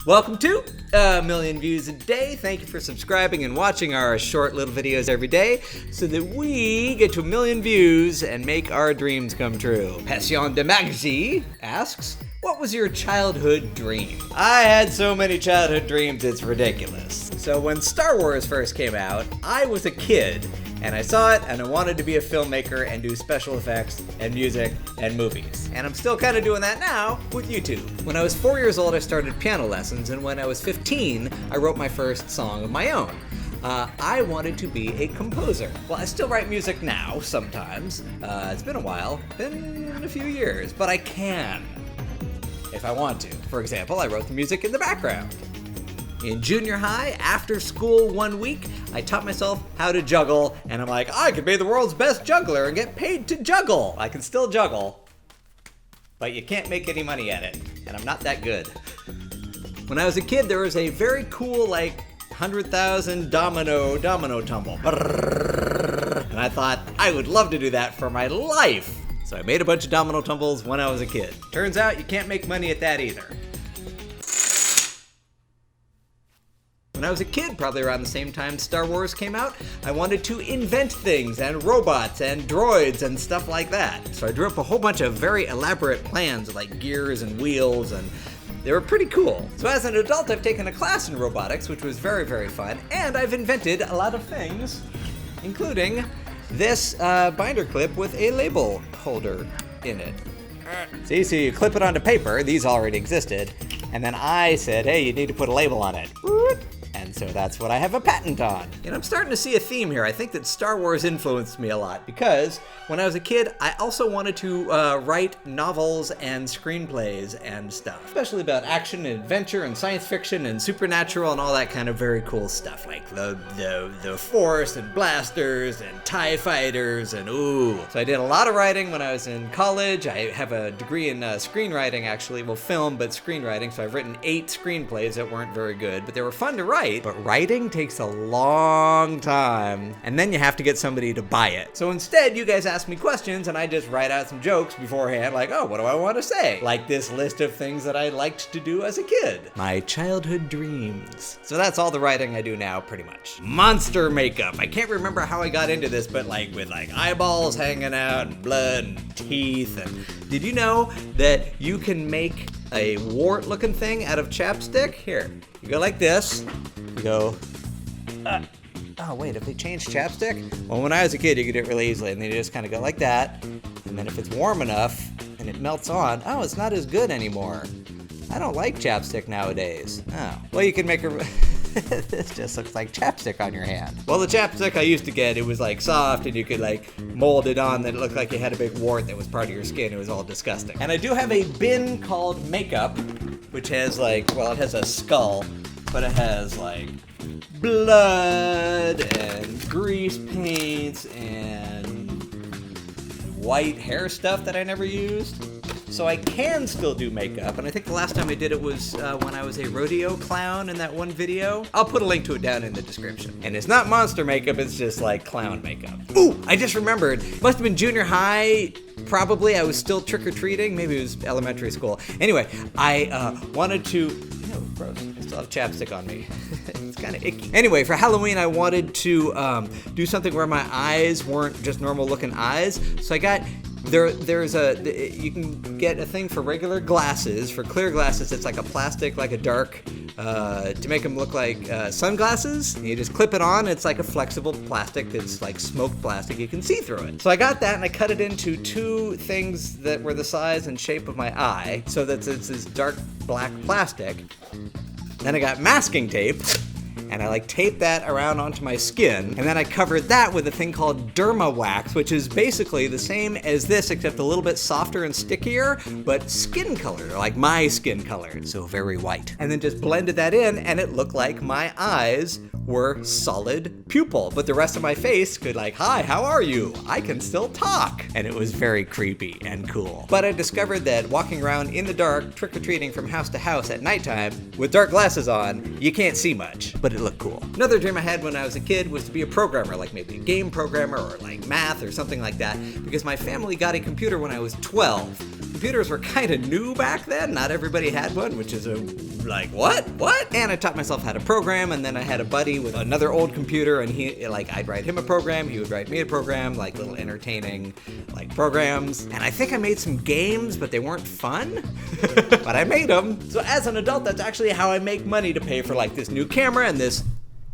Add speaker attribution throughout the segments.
Speaker 1: Welcome to A Million Views a Day. Thank you for subscribing and watching our short little videos every day so that we get to 1 million views and make our dreams come true. Passion de Magie asks, what was your childhood dream? I had so many childhood dreams, it's ridiculous. So when Star Wars first came out, I was a kid and I saw it and I wanted to be a filmmaker and do special effects and music and movies. And I'm still kind of doing that now with YouTube. When I was 4 years old, I started piano lessons, and when I was 15, I wrote my first song of my own. I wanted to be a composer. Well, I still write music now, sometimes. It's been a while, been a few years, but I can, if I want to. For example, I wrote the music in the background. In junior high, after school one week, I taught myself how to juggle, and I'm like, I could be the world's best juggler and get paid to juggle. I can still juggle, but you can't make any money at it, and I'm not that good. When I was a kid, there was a very cool, 100,000 domino tumble. And I thought, I would love to do that for my life. So I made a bunch of domino tumbles when I was a kid. Turns out you can't make money at that either. When I was a kid, probably around the same time Star Wars came out, I wanted to invent things and robots and droids and stuff like that. So I drew up a whole bunch of very elaborate plans like gears and wheels, and they were pretty cool. So as an adult, I've taken a class in robotics, which was very, very fun, and I've invented a lot of things, including this binder clip with a label holder in it. See, so you clip it onto paper, these already existed, and then I said, hey, you need to put a label on it. And so that's what I have a patent on. And I'm starting to see a theme here. I think that Star Wars influenced me a lot because when I was a kid, I also wanted to write novels and screenplays and stuff, especially about action and adventure and science fiction and supernatural and all that kind of very cool stuff, like the Force and blasters and TIE fighters and ooh. So I did a lot of writing when I was in college. I have a degree in screenwriting, actually, well, film, but screenwriting. So I've written 8 screenplays that weren't very good, but they were fun to write. But writing takes a long time, and then you have to get somebody to buy it. So instead, you guys ask me questions, and I just write out some jokes beforehand, like, oh, what do I want to say? Like this list of things that I liked to do as a kid. My childhood dreams. So that's all the writing I do now, pretty much. Monster makeup. I can't remember how I got into this, but with eyeballs hanging out and blood and teeth. And did you know that you can make a wart-looking thing out of chapstick? Here, you go like this. You go, oh wait, have they changed chapstick? Well, when I was a kid, you could do it really easily, and then you just kind of go like that, and then if it's warm enough and it melts on, oh, it's not as good anymore. I don't like chapstick nowadays. Oh, well, you can make a... This just looks like chapstick on your hand. Well, the chapstick I used to get, it was soft and you could mold it on that it looked like you had a big wart that was part of your skin. It was all disgusting. And I do have a bin called makeup, which has it has a skull, but it has blood and grease paints and white hair stuff that I never used. So I can still do makeup, and I think the last time I did it was when I was a rodeo clown in that one video. I'll put a link to it down in the description. And it's not monster makeup, it's just clown makeup. Ooh, I just remembered. Must have been junior high, probably. I was still trick-or-treating. Maybe it was elementary school. Anyway, I wanted to... Ew, gross. I still have chapstick on me. It's kind of icky. Anyway, for Halloween, I wanted to do something where my eyes weren't just normal-looking eyes. So I got... you can get a thing for regular glasses. For clear glasses, it's like a plastic, like a dark, to make them look like sunglasses. You just clip it on. It's like a flexible plastic that's like smoked plastic. You can see through it. So I got that and I cut it into 2 things that were the size and shape of my eye, so that it's this dark black plastic. Then I got masking tape. And I taped that around onto my skin, and then I covered that with a thing called derma wax, which is basically the same as this, except a little bit softer and stickier, but skin color, like my skin color, so very white. And then just blended that in, and it looked like my eyes were solid pupil, but the rest of my face could hi, how are you? I can still talk. And it was very creepy and cool. But I discovered that walking around in the dark, trick-or-treating from house to house at nighttime, with dark glasses on, you can't see much, but it looked cool. Another dream I had when I was a kid was to be a programmer, maybe a game programmer or math or something like that, because my family got a computer when I was 12. computers were kind of new back then. Not everybody had one, which is what? And I taught myself how to program, and then I had a buddy with another old computer, and I'd write him a program, he would write me a program, like little entertaining, programs. And I think I made some games, but they weren't fun. But I made them. So as an adult, that's actually how I make money to pay for this new camera and this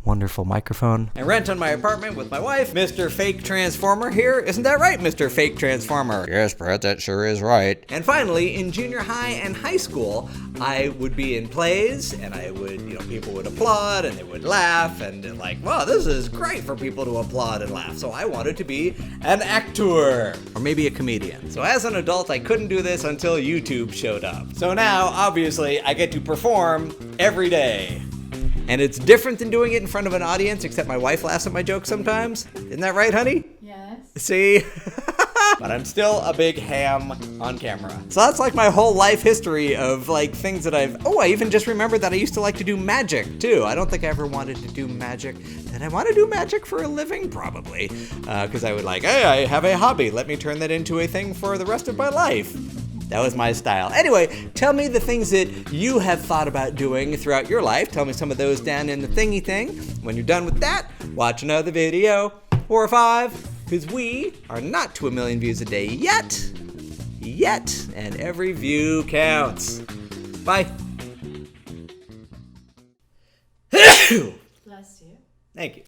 Speaker 1: wonderful microphone. And rent on my apartment with my wife, Mr. Fake Transformer here. Isn't that right, Mr. Fake Transformer?
Speaker 2: Yes, Brett, that sure is right.
Speaker 1: And finally, in junior high and high school, I would be in plays, and I would, people would applaud, and they would laugh, and wow, this is great for people to applaud and laugh. So I wanted to be an actor, or maybe a comedian. So as an adult, I couldn't do this until YouTube showed up. So now, obviously, I get to perform every day. And it's different than doing it in front of an audience, except my wife laughs at my jokes sometimes. Isn't that right, honey?
Speaker 3: Yes.
Speaker 1: See? But I'm still a big ham on camera. So that's my whole life history of things that I even just remembered that I used to like to do magic too. I don't think I ever wanted to do magic. Did I want to do magic for a living? Probably. Because I would hey, I have a hobby. Let me turn that into a thing for the rest of my life. That was my style. Anyway, tell me the things that you have thought about doing throughout your life. Tell me some of those down in the thingy thing. When you're done with that, watch another video. Or 5, because we are not to 1 million views a day yet. And every view counts. Bye.
Speaker 3: Bless you.
Speaker 1: Thank you.